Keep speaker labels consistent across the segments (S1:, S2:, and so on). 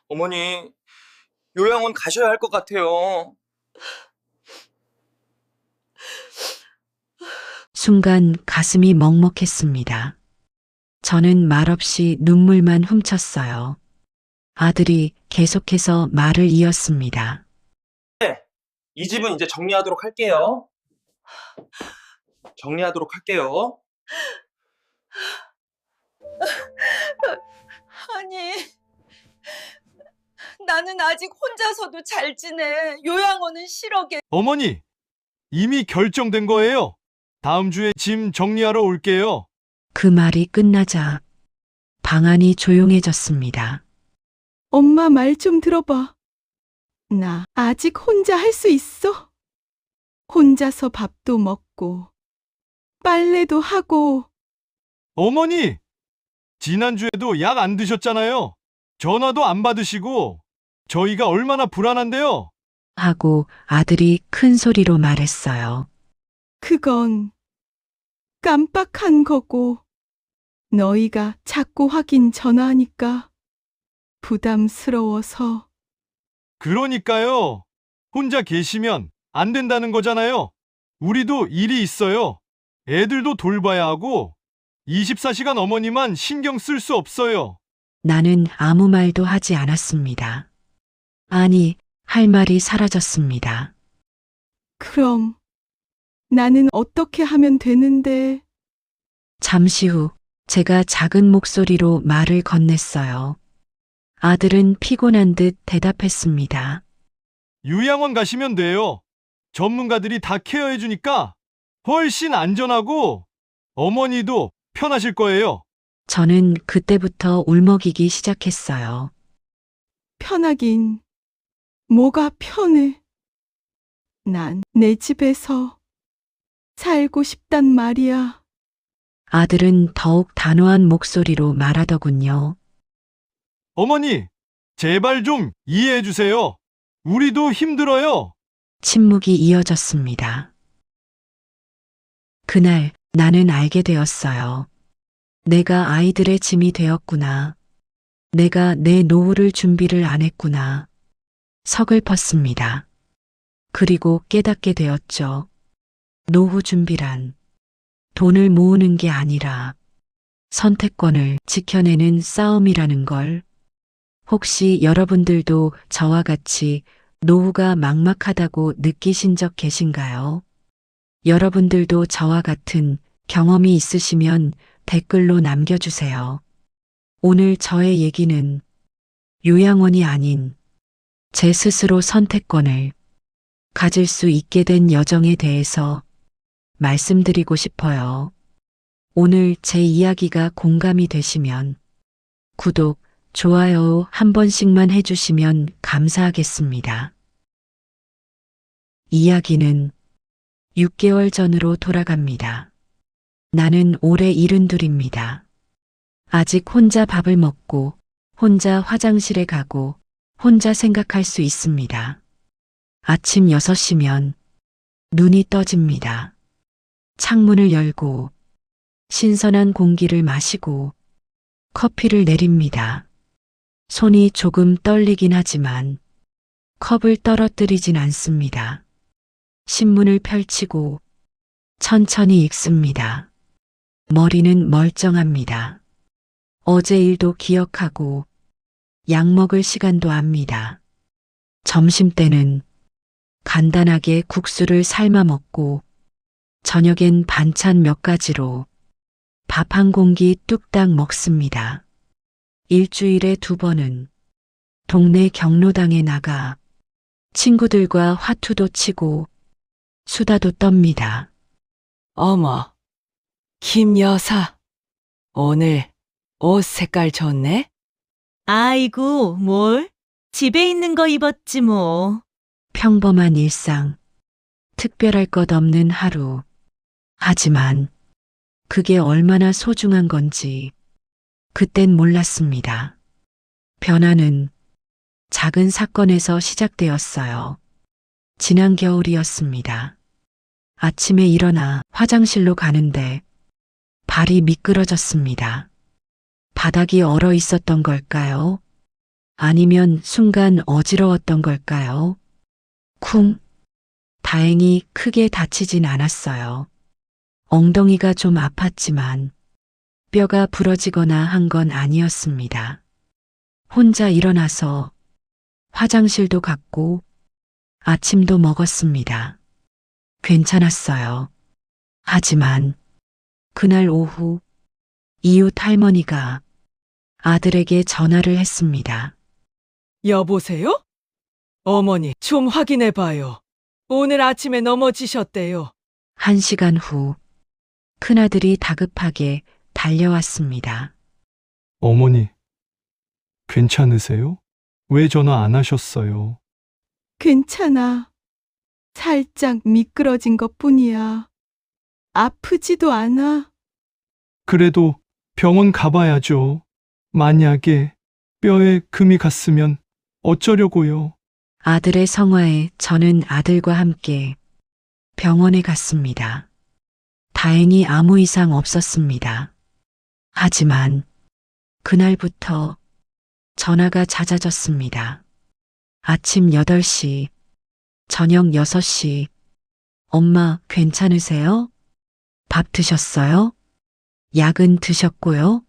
S1: 어머니, 요양원 가셔야 할 것 같아요.
S2: 순간 가슴이 먹먹했습니다. 저는 말없이 눈물만 훔쳤어요. 아들이 계속해서 말을 이었습니다.
S1: 이 집은 이제 정리하도록 할게요. 정리하도록 할게요.
S3: 아니, 나는 아직 혼자서도 잘 지내. 요양원은 싫어게.
S4: 어머니, 이미 결정된 거예요. 다음 주에 짐 정리하러 올게요.
S2: 그 말이 끝나자 방안이 조용해졌습니다.
S5: 엄마 말 좀 들어봐. 나 아직 혼자 할 수 있어. 혼자서 밥도 먹고, 빨래도 하고,
S4: 어머니, 지난주에도 약 안 드셨잖아요. 전화도 안 받으시고, 저희가 얼마나 불안한데요.
S2: 하고 아들이 큰 소리로 말했어요.
S5: 그건 깜빡한 거고, 너희가 자꾸 확인 전화하니까 부담스러워서.
S4: 그러니까요. 혼자 계시면 안 된다는 거잖아요. 우리도 일이 있어요. 애들도 돌봐야 하고, 24시간 어머니만 신경 쓸 수 없어요.
S2: 나는 아무 말도 하지 않았습니다. 아니, 할 말이 사라졌습니다.
S5: 그럼 나는 어떻게 하면 되는데?
S2: 잠시 후 제가 작은 목소리로 말을 건넸어요. 아들은 피곤한 듯 대답했습니다.
S4: 요양원 가시면 돼요. 전문가들이 다 케어해 주니까 훨씬 안전하고 어머니도 편하실 거예요.
S2: 저는 그때부터 울먹이기 시작했어요.
S5: 편하긴 뭐가 편해? 난 내 집에서 살고 싶단 말이야.
S2: 아들은 더욱 단호한 목소리로 말하더군요.
S4: 어머니, 제발 좀 이해해 주세요. 우리도 힘들어요.
S2: 침묵이 이어졌습니다. 그날 나는 알게 되었어요. 내가 아이들의 짐이 되었구나. 내가 내 노후를 준비를 안 했구나. 서글펐습니다. 그리고 깨닫게 되었죠. 노후 준비란 돈을 모으는 게 아니라 선택권을 지켜내는 싸움이라는 걸. 혹시 여러분들도 저와 같이 노후가 막막하다고 느끼신 적 계신가요? 여러분들도 저와 같은 경험이 있으시면 댓글로 남겨주세요. 오늘 저의 얘기는 요양원이 아닌 제 스스로 선택권을 가질 수 있게 된 여정에 대해서 말씀드리고 싶어요. 오늘 제 이야기가 공감이 되시면 구독, 좋아요 한 번씩만 해주시면 감사하겠습니다. 이야기는 6개월 전으로 돌아갑니다. 나는 올해 72입니다. 아직 혼자 밥을 먹고, 혼자 화장실에 가고, 혼자 생각할 수 있습니다. 아침 6시면 눈이 떠집니다. 창문을 열고, 신선한 공기를 마시고, 커피를 내립니다. 손이 조금 떨리긴 하지만 컵을 떨어뜨리진 않습니다. 신문을 펼치고 천천히 읽습니다. 머리는 멀쩡합니다. 어제 일도 기억하고 약 먹을 시간도 압니다. 점심때는 간단하게 국수를 삶아 먹고 저녁엔 반찬 몇 가지로 밥 한 공기 뚝딱 먹습니다. 일주일에 2번은 동네 경로당에 나가 친구들과 화투도 치고 수다도 떱니다.
S6: 어머, 김 여사. 오늘 옷 색깔 좋네?
S7: 아이고, 뭘? 집에 있는 거 입었지 뭐.
S2: 평범한 일상, 특별할 것 없는 하루. 하지만 그게 얼마나 소중한 건지 그땐 몰랐습니다. 변화는 작은 사건에서 시작되었어요. 지난 겨울이었습니다. 아침에 일어나 화장실로 가는데 발이 미끄러졌습니다. 바닥이 얼어 있었던 걸까요? 아니면 순간 어지러웠던 걸까요? 쿵. 다행히 크게 다치진 않았어요. 엉덩이가 좀 아팠지만 뼈가 부러지거나 한 건 아니었습니다. 혼자 일어나서 화장실도 갔고 아침도 먹었습니다. 괜찮았어요. 하지만 그날 오후 이웃 할머니가 아들에게 전화를 했습니다.
S6: 여보세요? 어머니, 좀 확인해 봐요. 오늘 아침에 넘어지셨대요.
S2: 1시간 후 큰아들이 다급하게 달려왔습니다.
S4: 어머니, 괜찮으세요? 왜 전화 안 하셨어요?
S5: 괜찮아. 살짝 미끄러진 것 뿐이야. 아프지도 않아.
S4: 그래도 병원 가봐야죠. 만약에 뼈에 금이 갔으면 어쩌려고요?
S2: 아들의 성화에 저는 아들과 함께 병원에 갔습니다. 다행히 아무 이상 없었습니다. 하지만 그날부터 전화가 잦아졌습니다. 아침 8시, 저녁 6시, 엄마 괜찮으세요? 밥 드셨어요? 약은 드셨고요?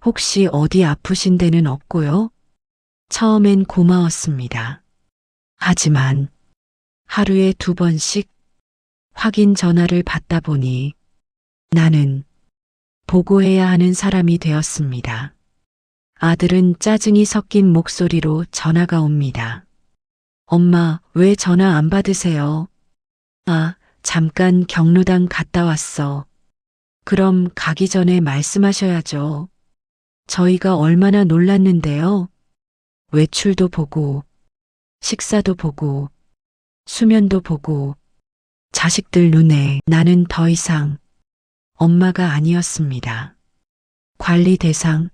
S2: 혹시 어디 아프신 데는 없고요? 처음엔 고마웠습니다. 하지만 하루에 2번씩 확인 전화를 받다 보니 나는 보고해야 하는 사람이 되었습니다. 아들은 짜증이 섞인 목소리로 전화가 옵니다. 엄마, 왜 전화 안 받으세요? 아, 잠깐 경로당 갔다 왔어. 그럼 가기 전에 말씀하셔야죠. 저희가 얼마나 놀랐는데요. 외출도 보고, 식사도 보고, 수면도 보고, 자식들 눈에 나는 더 이상 엄마가 아니었습니다. 관리 대상,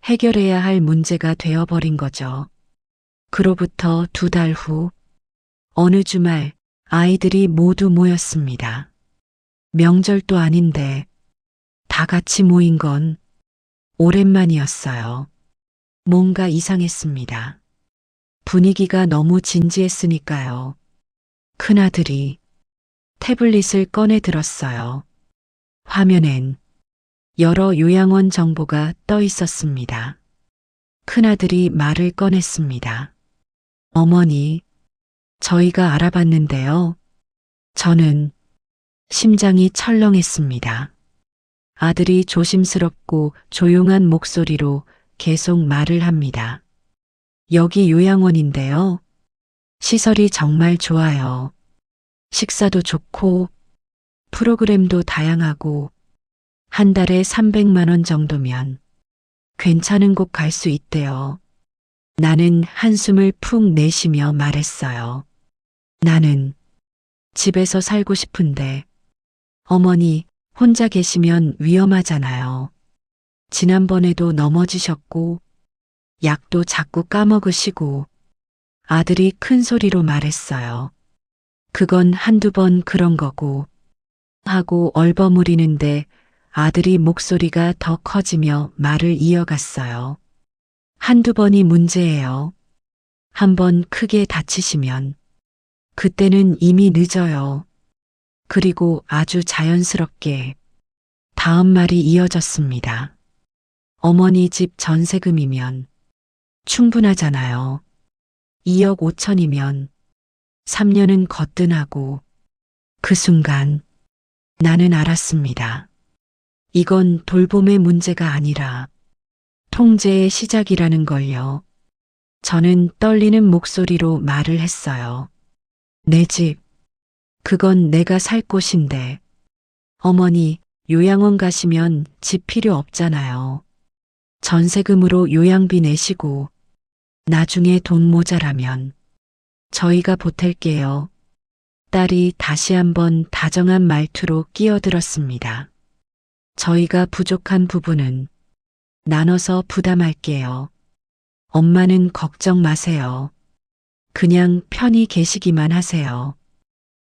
S2: 해결해야 할 문제가 되어버린 거죠. 그로부터 2달 후, 어느 주말 아이들이 모두 모였습니다. 명절도 아닌데 다 같이 모인 건 오랜만이었어요. 뭔가 이상했습니다. 분위기가 너무 진지했으니까요. 큰아들이 태블릿을 꺼내 들었어요. 화면엔 여러 요양원 정보가 떠 있었습니다. 큰아들이 말을 꺼냈습니다. 어머니, 저희가 알아봤는데요. 저는 심장이 철렁했습니다. 아들이 조심스럽고 조용한 목소리로 계속 말을 합니다. 여기 요양원인데요. 시설이 정말 좋아요. 식사도 좋고 프로그램도 다양하고 한 달에 300만 원 정도면 괜찮은 곳 갈 수 있대요. 나는 한숨을 푹 내쉬며 말했어요. 나는 집에서 살고 싶은데 어머니 혼자 계시면 위험하잖아요. 지난번에도 넘어지셨고 약도 자꾸 까먹으시고 아들이 큰 소리로 말했어요. 그건 한두 번 그런 거고 하고 얼버무리는데 아들이 목소리가 더 커지며 말을 이어갔어요. 한두 번이 문제예요. 한번 크게 다치시면 그때는 이미 늦어요. 그리고 아주 자연스럽게 다음 말이 이어졌습니다. 어머니 집 전세금이면 충분하잖아요. 2억 5천이면 3년은 거뜬하고 그 순간 나는 알았습니다. 이건 돌봄의 문제가 아니라 통제의 시작이라는 걸요. 저는 떨리는 목소리로 말을 했어요. 내 집, 그건 내가 살 곳인데. 어머니, 요양원 가시면 집 필요 없잖아요. 전세금으로 요양비 내시고 나중에 돈 모자라면 저희가 보탤게요. 딸이 다시 한번 다정한 말투로 끼어들었습니다. 저희가 부족한 부분은 나눠서 부담할게요. 엄마는 걱정 마세요. 그냥 편히 계시기만 하세요.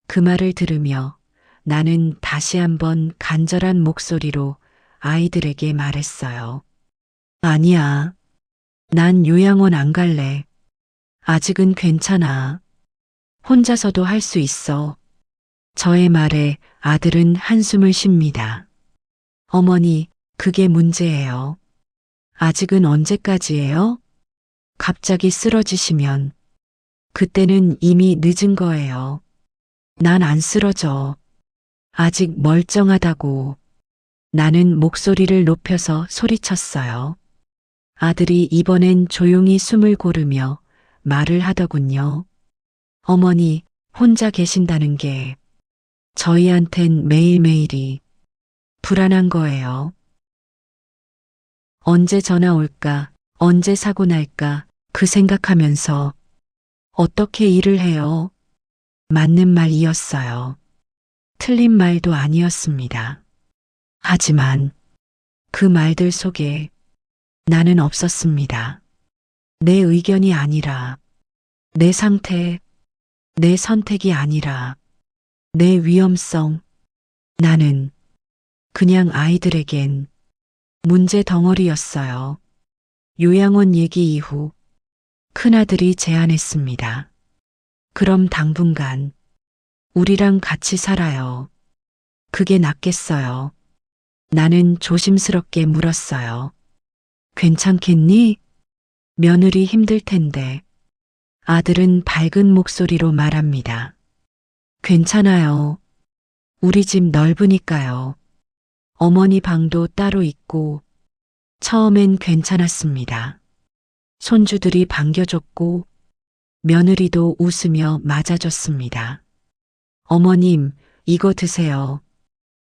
S2: 그 말을 들으며 나는 다시 한번 간절한 목소리로 아이들에게 말했어요. 아니야. 난 요양원 안 갈래. 아직은 괜찮아. 혼자서도 할 수 있어. 저의 말에 아들은 한숨을 쉽니다. 어머니, 그게 문제예요. 아직은 언제까지예요? 갑자기 쓰러지시면 그때는 이미 늦은 거예요. 난 안 쓰러져. 아직 멀쩡하다고. 나는 목소리를 높여서 소리쳤어요. 아들이 이번엔 조용히 숨을 고르며 말을 하더군요. 어머니, 혼자 계신다는 게 저희한텐 매일매일이 불안한 거예요. 언제 전화 올까, 언제 사고 날까, 그 생각하면서 어떻게 일을 해요? 맞는 말이었어요. 틀린 말도 아니었습니다. 하지만 그 말들 속에 나는 없었습니다. 내 의견이 아니라, 내 상태, 내 선택이 아니라, 내 위험성. 나는 그냥 아이들에겐 문제 덩어리였어요. 요양원 얘기 이후 큰아들이 제안했습니다. 그럼 당분간 우리랑 같이 살아요. 그게 낫겠어요. 나는 조심스럽게 물었어요. 괜찮겠니? 며느리 힘들 텐데. 아들은 밝은 목소리로 말합니다. 괜찮아요. 우리 집 넓으니까요. 어머니 방도 따로 있고, 처음엔 괜찮았습니다. 손주들이 반겨줬고, 며느리도 웃으며 맞아줬습니다. 어머님, 이거 드세요.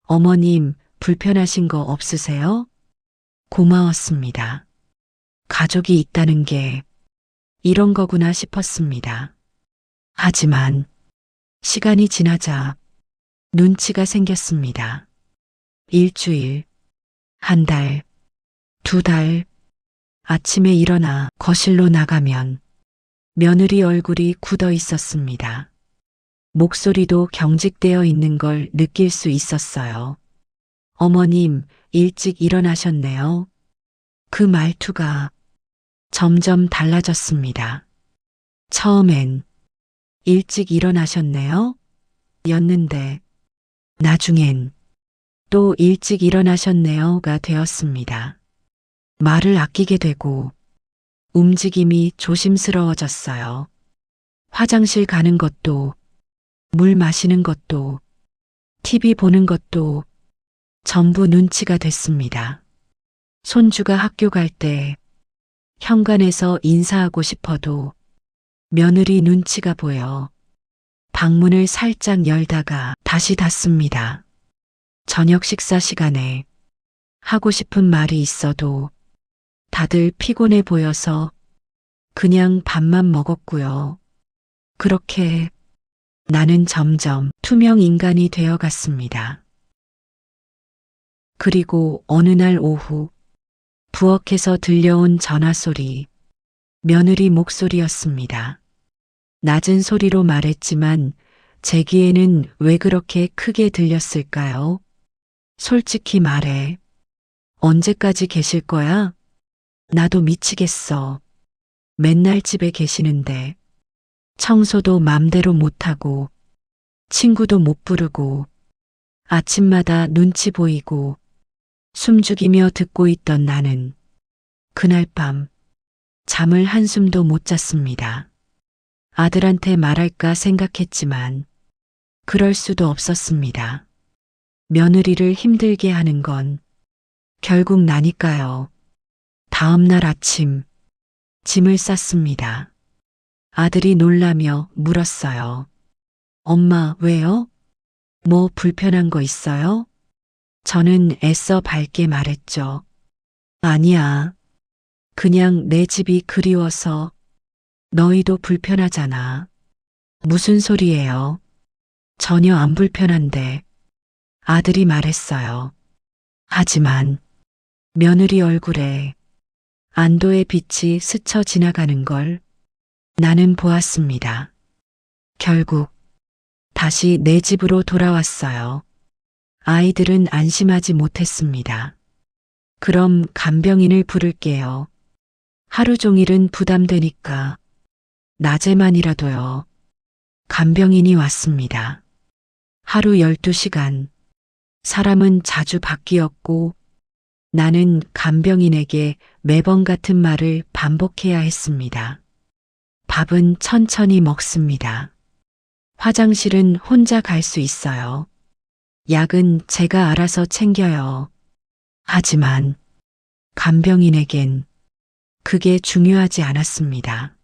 S2: 어머님, 불편하신 거 없으세요? 고마웠습니다. 가족이 있다는 게 이런 거구나 싶었습니다. 하지만 시간이 지나자 눈치가 생겼습니다. 일주일, 한 달, 두 달, 아침에 일어나 거실로 나가면 며느리 얼굴이 굳어 있었습니다. 목소리도 경직되어 있는 걸 느낄 수 있었어요. 어머님, 일찍 일어나셨네요. 그 말투가 점점 달라졌습니다. 처음엔 일찍 일어나셨네요? 였는데, 나중엔 또 일찍 일어나셨네요가 되었습니다. 말을 아끼게 되고, 움직임이 조심스러워졌어요. 화장실 가는 것도, 물 마시는 것도, TV 보는 것도 전부 눈치가 됐습니다. 손주가 학교 갈 때 현관에서 인사하고 싶어도 며느리 눈치가 보여 방문을 살짝 열다가 다시 닫습니다. 저녁 식사 시간에 하고 싶은 말이 있어도 다들 피곤해 보여서 그냥 밥만 먹었고요. 그렇게 나는 점점 투명 인간이 되어 갔습니다. 그리고 어느 날 오후 부엌에서 들려온 전화 소리, 며느리 목소리였습니다. 낮은 소리로 말했지만 제 귀에는 왜 그렇게 크게 들렸을까요? 솔직히 말해. 언제까지 계실 거야? 나도 미치겠어. 맨날 집에 계시는데 청소도 맘대로 못하고 친구도 못 부르고 아침마다 눈치 보이고 숨죽이며 듣고 있던 나는 그날 밤 잠을 한숨도 못 잤습니다. 아들한테 말할까 생각했지만 그럴 수도 없었습니다. 며느리를 힘들게 하는 건 결국 나니까요. 다음 날 아침 짐을 쌌습니다. 아들이 놀라며 물었어요. 엄마, 왜요? 뭐 불편한 거 있어요? 저는 애써 밝게 말했죠. 아니야. 그냥 내 집이 그리워서. 너희도 불편하잖아. 무슨 소리예요? 전혀 안 불편한데. 아들이 말했어요. 하지만 며느리 얼굴에 안도의 빛이 스쳐 지나가는 걸 나는 보았습니다. 결국 다시 내 집으로 돌아왔어요. 아이들은 안심하지 못했습니다. 그럼 간병인을 부를게요. 하루 종일은 부담되니까 낮에만이라도요. 간병인이 왔습니다. 하루 12시간. 사람은 자주 바뀌었고 나는 간병인에게 매번 같은 말을 반복해야 했습니다. 밥은 천천히 먹습니다. 화장실은 혼자 갈 수 있어요. 약은 제가 알아서 챙겨요. 하지만 간병인에겐 그게 중요하지 않았습니다.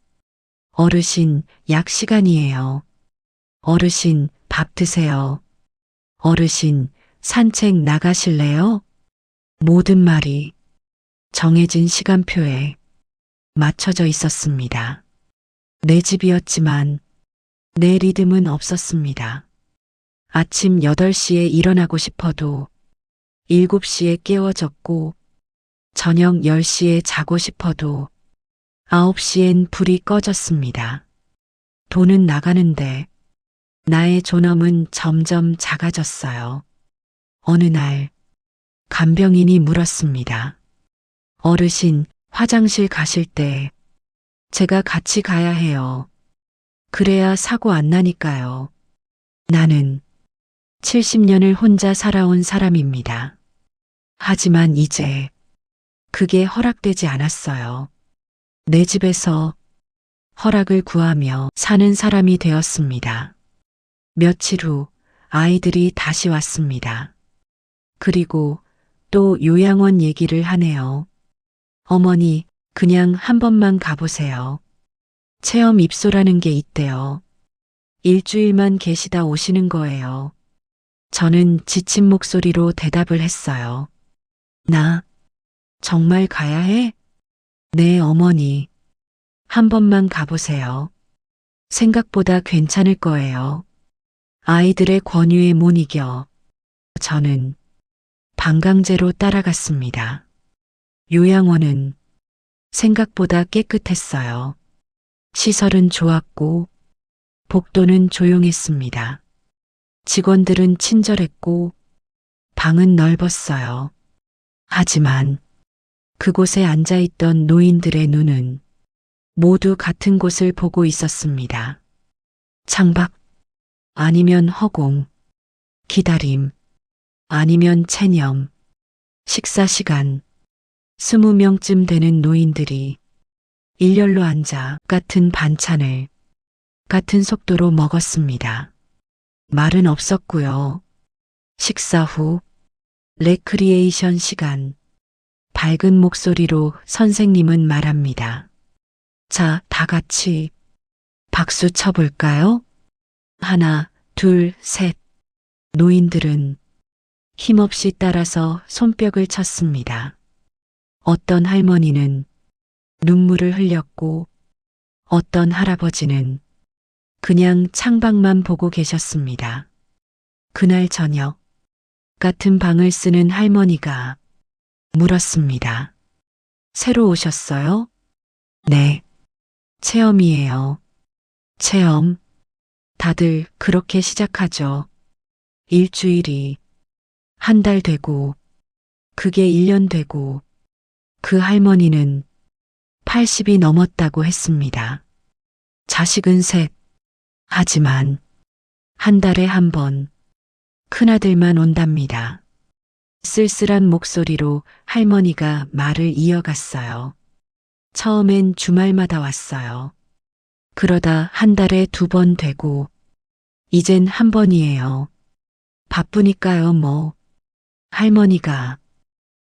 S2: 어르신, 약 시간이에요. 어르신, 밥 드세요. 어르신, 산책 나가실래요? 모든 말이 정해진 시간표에 맞춰져 있었습니다. 내 집이었지만 내 리듬은 없었습니다. 아침 8시에 일어나고 싶어도 7시에 깨워졌고 저녁 10시에 자고 싶어도 9시엔 불이 꺼졌습니다. 돈은 나가는데 나의 존엄은 점점 작아졌어요. 어느 날 간병인이 물었습니다. 어르신, 화장실 가실 때 제가 같이 가야 해요. 그래야 사고 안 나니까요. 나는 70년을 혼자 살아온 사람입니다. 하지만 이제 그게 허락되지 않았어요. 내 집에서 허락을 구하며 사는 사람이 되었습니다. 며칠 후 아이들이 다시 왔습니다. 그리고 또 요양원 얘기를 하네요. 어머니, 그냥 한 번만 가보세요. 체험 입소라는 게 있대요. 일주일만 계시다 오시는 거예요. 저는 지친 목소리로 대답을 했어요. 나 정말 가야 해? 네, 어머니. 한 번만 가보세요. 생각보다 괜찮을 거예요. 아이들의 권유에 못 이겨 저는 방광제로 따라갔습니다. 요양원은 생각보다 깨끗했어요. 시설은 좋았고 복도는 조용했습니다. 직원들은 친절했고 방은 넓었어요. 하지만 그곳에 앉아있던 노인들의 눈은 모두 같은 곳을 보고 있었습니다. 창밖, 아니면 허공, 기다림, 아니면 체념, 식사 시간, 20명쯤 되는 노인들이 일렬로 앉아 같은 반찬을 같은 속도로 먹었습니다. 말은 없었고요. 식사 후 레크리에이션 시간, 밝은 목소리로 선생님은 말합니다. 자, 다 같이 박수 쳐볼까요? 하나, 둘, 셋. 노인들은 힘없이 따라서 손뼉을 쳤습니다. 어떤 할머니는 눈물을 흘렸고 어떤 할아버지는 그냥 창밖만 보고 계셨습니다. 그날 저녁 같은 방을 쓰는 할머니가 물었습니다. 새로 오셨어요? 네. 체험이에요. 체험. 다들 그렇게 시작하죠. 일주일이 한 달 되고 그게 1년 되고 그 할머니는 80이 넘었다고 했습니다. 자식은 셋. 하지만 한 달에 한 번 큰아들만 온답니다. 쓸쓸한 목소리로 할머니가 말을 이어갔어요. 처음엔 주말마다 왔어요. 그러다 한 달에 2번 되고 이젠 한 번이에요. 바쁘니까요, 뭐. 할머니가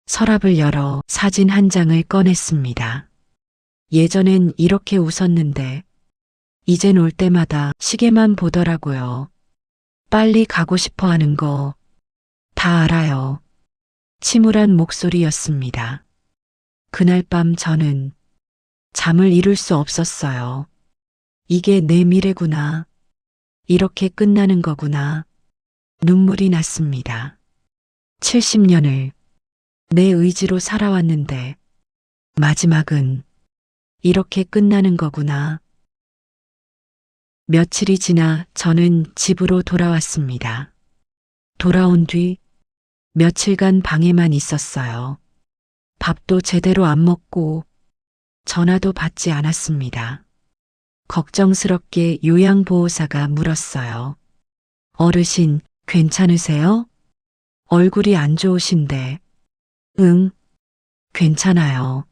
S2: 서랍을 열어 사진 한 장을 꺼냈습니다. 예전엔 이렇게 웃었는데 이젠 올 때마다 시계만 보더라고요. 빨리 가고 싶어 하는 거 다 알아요. 침울한 목소리였습니다. 그날 밤 저는 잠을 이룰 수 없었어요. 이게 내 미래구나. 이렇게 끝나는 거구나. 눈물이 났습니다. 70년을 내 의지로 살아왔는데 마지막은 이렇게 끝나는 거구나. 며칠이 지나 저는 집으로 돌아왔습니다. 돌아온 뒤 며칠간 방에만 있었어요. 밥도 제대로 안 먹고 전화도 받지 않았습니다. 걱정스럽게 요양보호사가 물었어요. 어르신, 괜찮으세요? 얼굴이 안 좋으신데. 응, 괜찮아요.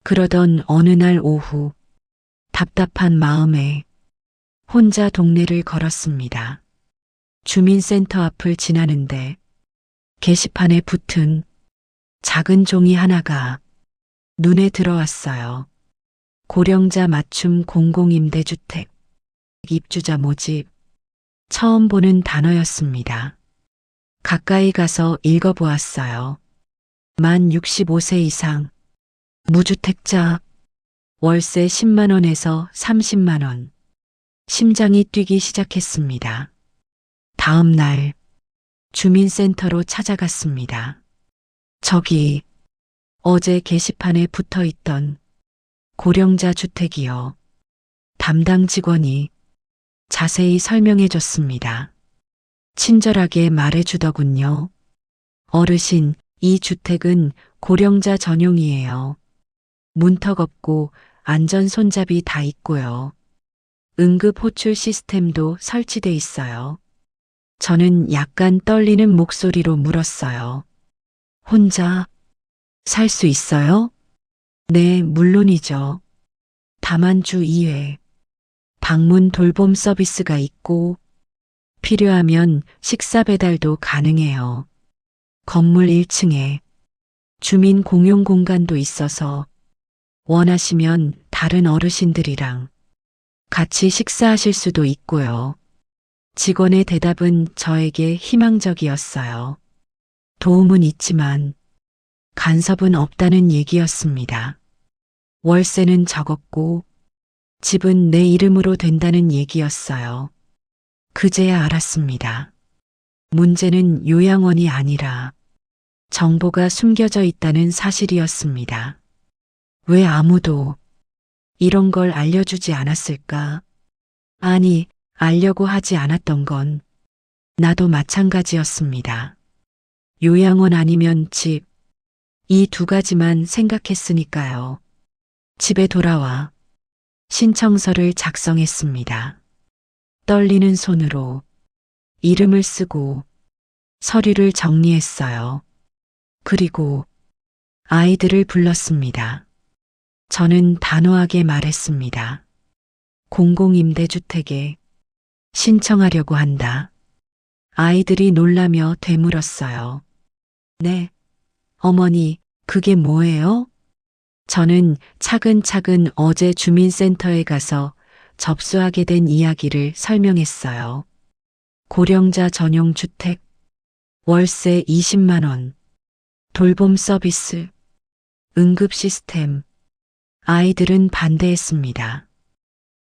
S2: 그러던 어느 날 오후, 답답한 마음에 혼자 동네를 걸었습니다. 주민센터 앞을 지나는데 게시판에 붙은 작은 종이 하나가 눈에 들어왔어요. 고령자 맞춤 공공임대주택, 입주자 모집. 처음 보는 단어였습니다. 가까이 가서 읽어보았어요. 만 65세 이상, 무주택자, 월세 10만 원에서 30만 원. 심장이 뛰기 시작했습니다. 다음 날, 주민센터로 찾아갔습니다. 저기, 어제 게시판에 붙어 있던 고령자 주택이요. 담당 직원이 자세히 설명해 줬습니다. 친절하게 말해 주더군요. 어르신, 이 주택은 고령자 전용이에요. 문턱 없고 안전 손잡이 다 있고요. 응급 호출 시스템도 설치돼 있어요. 저는 약간 떨리는 목소리로 물었어요. 혼자 살 수 있어요? 네, 물론이죠. 다만 주 2회 방문 돌봄 서비스가 있고 필요하면 식사 배달도 가능해요. 건물 1층에 주민 공용 공간도 있어서 원하시면 다른 어르신들이랑 같이 식사하실 수도 있고요. 직원의 대답은 저에게 희망적이었어요. 도움은 있지만 간섭은 없다는 얘기였습니다. 월세는 적었고 집은 내 이름으로 된다는 얘기였어요. 그제야 알았습니다. 문제는 요양원이 아니라 정보가 숨겨져 있다는 사실이었습니다. 왜 아무도 이런 걸 알려주지 않았을까? 아니, 알려고 하지 않았던 건 나도 마찬가지였습니다. 요양원 아니면 집, 이 두 가지만 생각했으니까요. 집에 돌아와 신청서를 작성했습니다. 떨리는 손으로 이름을 쓰고 서류를 정리했어요. 그리고 아이들을 불렀습니다. 저는 단호하게 말했습니다. 공공임대주택에 신청하려고 한다. 아이들이 놀라며 되물었어요. 네, 어머니, 그게 뭐예요? 저는 차근차근 어제 주민센터에 가서 접수하게 된 이야기를 설명했어요. 고령자 전용 주택, 월세 20만 원, 돌봄 서비스, 응급 시스템. 아이들은 반대했습니다.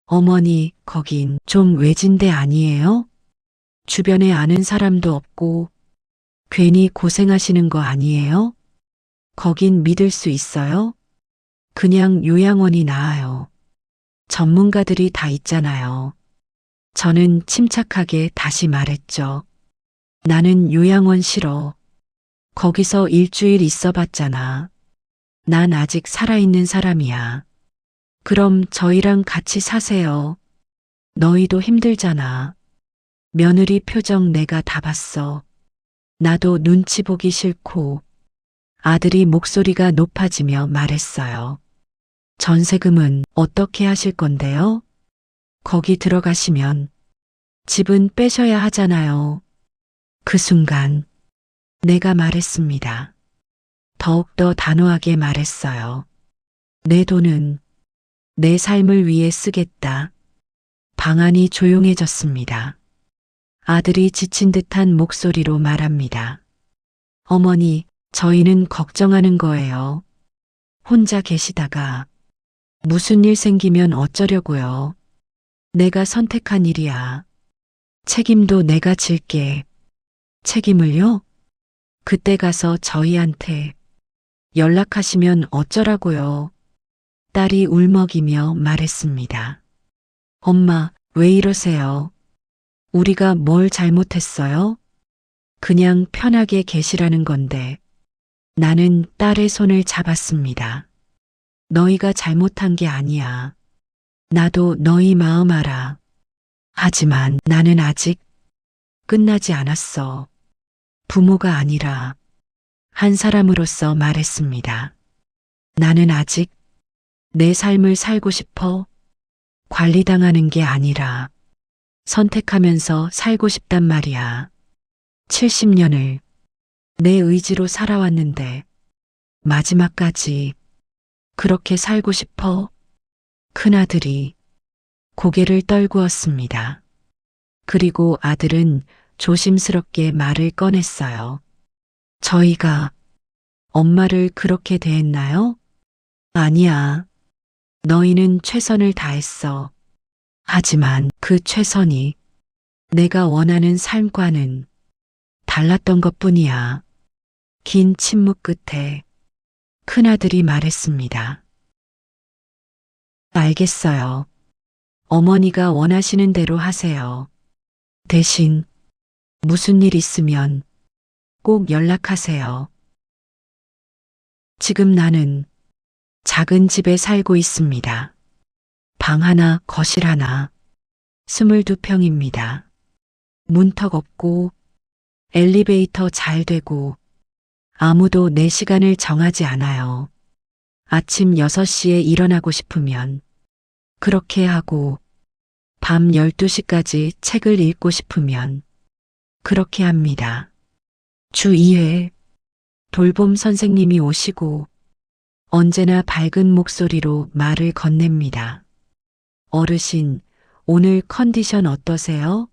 S2: 어머니, 거긴 좀 외진데 아니에요? 주변에 아는 사람도 없고 괜히 고생하시는 거 아니에요? 거긴 믿을 수 있어요? 그냥 요양원이 나아요. 전문가들이 다 있잖아요. 저는 침착하게 다시 말했죠. 나는 요양원 싫어. 거기서 일주일 있어 봤잖아. 난 아직 살아있는 사람이야. 그럼 저희랑 같이 사세요. 너희도 힘들잖아. 며느리 표정 내가 다 봤어. 나도 눈치 보기 싫고. 아들이 목소리가 높아지며 말했어요. 전세금은 어떻게 하실 건데요? 거기 들어가시면 집은 빼셔야 하잖아요. 그 순간 내가 말했습니다. 더욱더 단호하게 말했어요. 내 돈은 내 삶을 위해 쓰겠다. 방안이 조용해졌습니다. 아들이 지친 듯한 목소리로 말합니다. 어머니, 저희는 걱정하는 거예요. 혼자 계시다가 무슨 일 생기면 어쩌려고요. 내가 선택한 일이야. 책임도 내가 질게. 책임을요? 그때 가서 저희한테 연락하시면 어쩌라고요. 딸이 울먹이며 말했습니다. 엄마, 왜 이러세요? 우리가 뭘 잘못했어요? 그냥 편하게 계시라는 건데. 나는 딸의 손을 잡았습니다. 너희가 잘못한 게 아니야. 나도 너희 마음 알아. 하지만 나는 아직 끝나지 않았어. 부모가 아니라 한 사람으로서 말했습니다. 나는 아직 내 삶을 살고 싶어. 관리당하는 게 아니라 선택하면서 살고 싶단 말이야. 70년을 내 의지로 살아왔는데 마지막까지 그렇게 살고 싶어? 큰아들이 고개를 떨구었습니다. 그리고 아들은 조심스럽게 말을 꺼냈어요. 저희가 엄마를 그렇게 대했나요? 아니야. 너희는 최선을 다했어. 하지만 그 최선이 내가 원하는 삶과는 달랐던 것뿐이야. 긴 침묵 끝에 큰아들이 말했습니다. 알겠어요. 어머니가 원하시는 대로 하세요. 대신 무슨 일 있으면 꼭 연락하세요. 지금 나는 작은 집에 살고 있습니다. 방 하나, 거실 하나, 22평입니다. 문턱 없고 엘리베이터 잘 되고 아무도 내 시간을 정하지 않아요. 아침 6시에 일어나고 싶으면 그렇게 하고 밤 12시까지 책을 읽고 싶으면 그렇게 합니다. 주 2회 돌봄 선생님이 오시고 언제나 밝은 목소리로 말을 건넵니다. 어르신, 오늘 컨디션 어떠세요?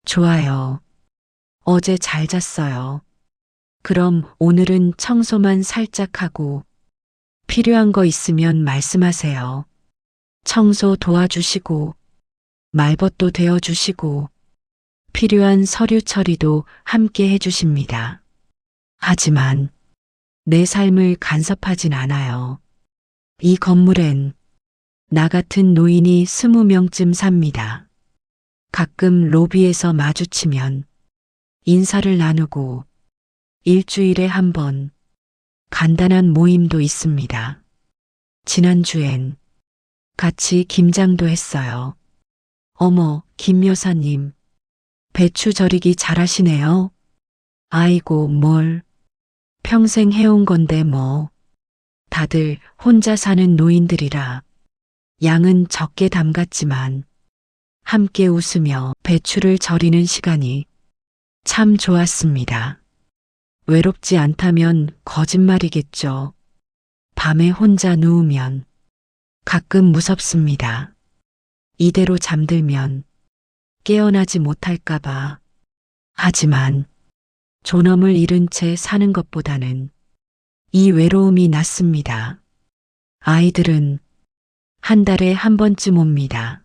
S2: 좋아요. 어제 잘 잤어요. 그럼 오늘은 청소만 살짝 하고 필요한 거 있으면 말씀하세요. 청소 도와주시고 말벗도 되어주시고 필요한 서류 처리도 함께 해주십니다. 하지만 내 삶을 간섭하진 않아요. 이 건물엔 나 같은 노인이 20명쯤 삽니다. 가끔 로비에서 마주치면 인사를 나누고 일주일에 한 번 간단한 모임도 있습니다. 지난주엔 같이 김장도 했어요. 어머, 김 여사님, 배추 절이기 잘하시네요. 아이고, 뭘. 평생 해온 건데 뭐. 다들 혼자 사는 노인들이라 양은 적게 담갔지만 함께 웃으며 배추를 절이는 시간이 참 좋았습니다. 외롭지 않다면 거짓말이겠죠. 밤에 혼자 누우면 가끔 무섭습니다. 이대로 잠들면 깨어나지 못할까봐. 하지만 존엄을 잃은 채 사는 것보다는 이 외로움이 낫습니다. 아이들은 한 달에 한 번쯤 옵니다.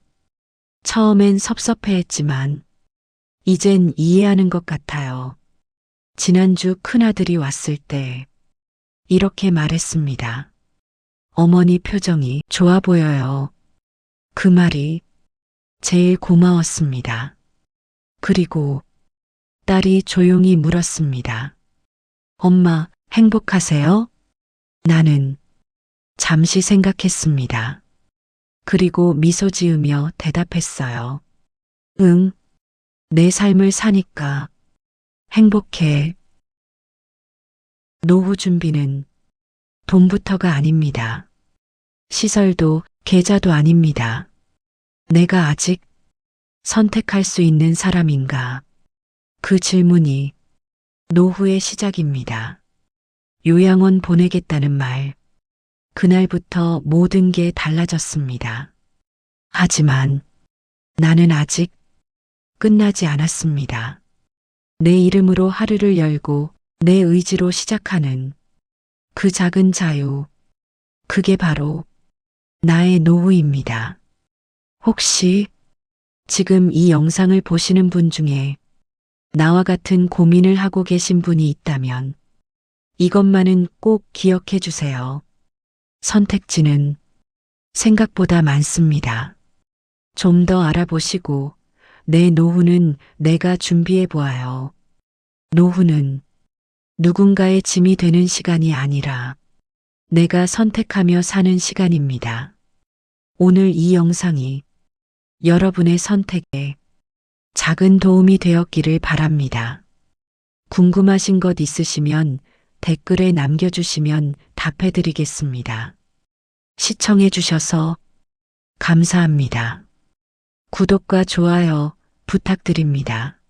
S2: 처음엔 섭섭해했지만 이젠 이해하는 것 같아요. 지난주 큰아들이 왔을 때 이렇게 말했습니다. 어머니 표정이 좋아 보여요. 그 말이 제일 고마웠습니다. 그리고 딸이 조용히 물었습니다. 엄마, 행복하세요? 나는 잠시 생각했습니다. 그리고 미소 지으며 대답했어요. 응, 내 삶을 사니까 행복해. 노후 준비는 돈부터가 아닙니다. 시설도 계좌도 아닙니다. 내가 아직 선택할 수 있는 사람인가? 그 질문이 노후의 시작입니다. 요양원 보내겠다는 말. 그날부터 모든 게 달라졌습니다. 하지만 나는 아직 끝나지 않았습니다. 내 이름으로 하루를 열고 내 의지로 시작하는 그 작은 자유. 그게 바로 나의 노후입니다. 혹시 지금 이 영상을 보시는 분 중에 나와 같은 고민을 하고 계신 분이 있다면 이것만은 꼭 기억해 주세요. 선택지는 생각보다 많습니다. 좀 더 알아보시고 내 노후는 내가 준비해 보아요. 노후는 누군가의 짐이 되는 시간이 아니라 내가 선택하며 사는 시간입니다. 오늘 이 영상이 여러분의 선택에 작은 도움이 되었기를 바랍니다. 궁금하신 것 있으시면 댓글에 남겨주시면 답해드리겠습니다. 시청해주셔서 감사합니다. 구독과 좋아요 부탁드립니다.